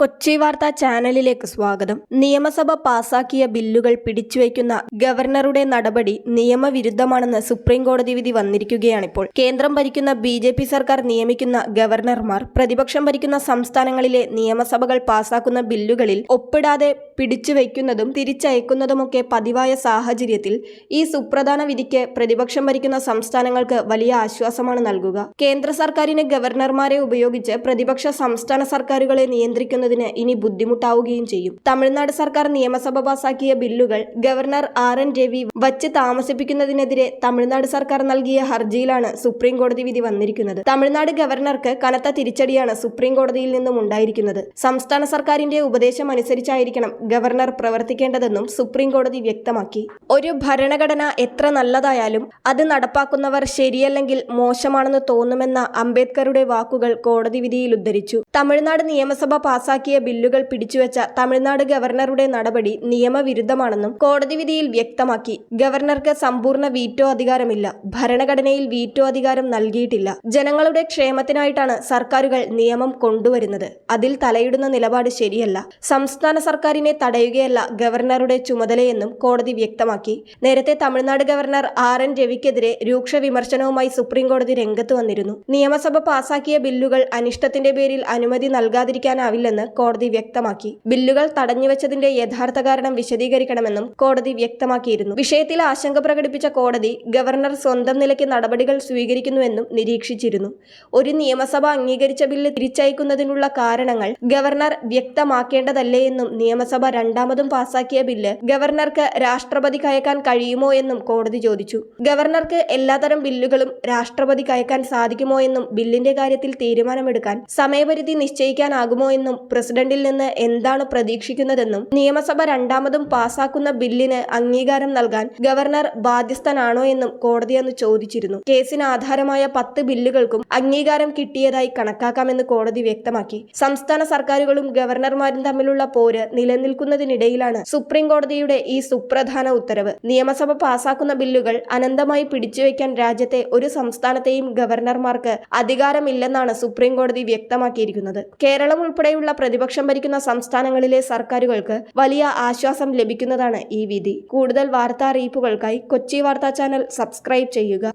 കൊച്ചി വാർത്താ ചാനലിലേക്ക് സ്വാഗതം. നിയമസഭ പാസാക്കിയ ബില്ലുകൾ പിടിച്ചുവയ്ക്കുന്ന ഗവർണറുടെ നടപടി നിയമവിരുദ്ധമാണെന്ന് സുപ്രീം കോടതി വിധി വന്നിരിക്കുകയാണിപ്പോൾ. കേന്ദ്രം ഭരിക്കുന്ന BJP സർക്കാർ നിയമിക്കുന്ന ഗവർണർമാർ പ്രതിപക്ഷം ഭരിക്കുന്ന സംസ്ഥാനങ്ങളിലെ നിയമസഭകൾ പാസാക്കുന്ന ബില്ലുകളിൽ ഒപ്പിടാതെ പിടിച്ചുവയ്ക്കുന്നതും തിരിച്ചയക്കുന്നതുമൊക്കെ പതിവായ സാഹചര്യത്തിൽ ഈ സുപ്രധാന വിധിക്ക് പ്രതിപക്ഷം ഭരിക്കുന്ന സംസ്ഥാനങ്ങൾക്ക് വലിയ ആശ്വാസമാണ് നൽകുക. കേന്ദ്ര സർക്കാരിന് ഗവർണർമാരെ ഉപയോഗിച്ച് പ്രതിപക്ഷ സംസ്ഥാന സർക്കാരുകളെ നിയന്ത്രിക്കുന്നത് ഇനി ബുദ്ധിമുട്ടാവുകയും ചെയ്യും. തമിഴ്നാട് സർക്കാർ നിയമസഭ പാസാക്കിയ ബില്ലുകൾ ഗവർണർ RN രവി വച്ച് താമസിപ്പിക്കുന്നതിനെതിരെ തമിഴ്നാട് സർക്കാർ നൽകിയ ഹർജിയിലാണ് സുപ്രീം കോടതി വിധി വന്നിരിക്കുന്നത്. തമിഴ്നാട് ഗവർണർക്ക് കനത്ത തിരിച്ചടിയാണ് സുപ്രീം കോടതിയിൽ നിന്നും ഉണ്ടായിരിക്കുന്നത്. സംസ്ഥാന സർക്കാരിന്റെ ഉപദേശം അനുസരിച്ചായിരിക്കണം ഗവർണർ പ്രവർത്തിക്കേണ്ടതെന്നും സുപ്രീം കോടതി വ്യക്തമാക്കി. ഒരു ഭരണഘടന എത്ര നല്ലതായാലും അത് നടപ്പാക്കുന്നവർ ശരിയല്ലെങ്കിൽ മോശമാണെന്ന് തോന്നുമെന്ന അംബേദ്കറുടെ വാക്കുകൾ കോടതി വിധിയിൽ ഉദ്ധരിച്ചു. തമിഴ്നാട് നിയമസഭ പാസാക്കിയ ബില്ലുകൾ പിടിച്ചുവെച്ച തമിഴ്നാട് ഗവർണറുടെ നടപടി നിയമവിരുദ്ധമാണെന്നും കോടതി വിധിയിൽ വ്യക്തമാക്കി. ഗവർണർക്ക് സമ്പൂർണ്ണ വീറ്റോ അധികാരമില്ല. ഭരണഘടനയിൽ വീറ്റോ അധികാരം നൽകിയിട്ടില്ല. ജനങ്ങളുടെ ക്ഷേമത്തിനായിട്ടാണ് സർക്കാരുകൾ നിയമം കൊണ്ടുവരുന്നത്. അതിൽ തലയിടുന്ന നിലപാട് ശരിയല്ല. സംസ്ഥാന സർക്കാരിനെ തടയുകയല്ല ഗവർണറുടെ ചുമതലയെന്നും കോടതി വ്യക്തമാക്കി. നേരത്തെ തമിഴ്നാട് ഗവർണർ RN രവിക്കെതിരെ രൂക്ഷ വിമർശനവുമായി സുപ്രീം കോടതി രംഗത്ത് വന്നിരുന്നു. നിയമസഭ പാസാക്കിയ ബില്ലുകൾ അനിഷ്ടത്തിന്റെ പേരിൽ അനുമതി നൽകാതിരിക്കാനാവില്ലെന്ന് കോടതി വ്യക്തമാക്കി. ബില്ലുകൾ തടഞ്ഞുവെച്ചതിന്റെ യഥാർത്ഥ കാരണം വിശദീകരിക്കണമെന്നും കോടതി വ്യക്തമാക്കിയിരുന്നു. വിഷയത്തിൽ ആശങ്ക പ്രകടിപ്പിച്ച കോടതി ഗവർണർ സ്വന്തം നിലയ്ക്ക് നടപടികൾ സ്വീകരിക്കുന്നുവെന്നും നിരീക്ഷിച്ചിരുന്നു. ഒരു നിയമസഭ അംഗീകരിച്ച ബില്ല് തിരിച്ചയക്കുന്നതിനുള്ള കാരണങ്ങൾ ഗവർണർ വ്യക്തമാക്കേണ്ടതല്ലേ എന്നും നിയമസഭ രണ്ടാമതും പാസാക്കിയ ബില്ല് ഗവർണർക്ക് രാഷ്ട്രപതിക്ക് അയക്കാൻ കഴിയുമോ എന്നും കോടതി ചോദിച്ചു. ഗവർണർക്ക് എല്ലാത്തരം ബില്ലുകളും രാഷ്ട്രപതിക്ക് അയക്കാൻ സാധിക്കുമോ എന്നും ബില്ലിന്റെ കാര്യത്തിൽ തീരുമാനമെടുക്കാൻ സമയപരിധി നിശ്ചയിക്കാനാകുമോ എന്നും പ്രസിഡന്റിൽ നിന്ന് എന്താണ് പ്രതീക്ഷിക്കുന്നതെന്നും നിയമസഭ രണ്ടാമതും പാസാക്കുന്ന ബില്ലിന് അംഗീകാരം നൽകാൻ ഗവർണർ ബാധ്യസ്ഥനാണോ എന്നും കോടതി അന്ന് ചോദിച്ചിരുന്നു. കേസിന് ആധാരമായ 10 ബില്ലുകൾക്കും അംഗീകാരം കിട്ടിയതായി കണക്കാക്കാമെന്ന് കോടതി വ്യക്തമാക്കി. സംസ്ഥാന സർക്കാരുകളും ഗവർണർമാരും തമ്മിലുള്ള പോര് നിലനിൽക്കുന്നതിനിടയിലാണ് സുപ്രീം കോടതിയുടെ ഈ സുപ്രധാന ഉത്തരവ്. നിയമസഭ പാസാക്കുന്ന ബില്ലുകൾ അനന്തമായി പിടിച്ചുവെക്കാൻ രാജ്യത്തെ ഒരു സംസ്ഥാനത്തെയും ഗവർണർമാർക്ക് അധികാരമില്ലെന്നാണ് സുപ്രീം കോടതി വ്യക്തമാക്കിയിരിക്കുന്നത്. കേരളം ഉൾപ്പെടെയുള്ള പ്രതിപക്ഷം ഭരിക്കുന്ന സംസ്ഥാനങ്ങളിലെ സർക്കാരുകൾക്ക് വലിയ ആശ്വാസം ലഭിക്കുന്നതാണ് ഈ വിധി. കൂടുതൽ വാർത്താ അറിയിപ്പുകൾക്കായി കൊച്ചി വാർത്താ ചാനൽ സബ്സ്ക്രൈബ് ചെയ്യുക.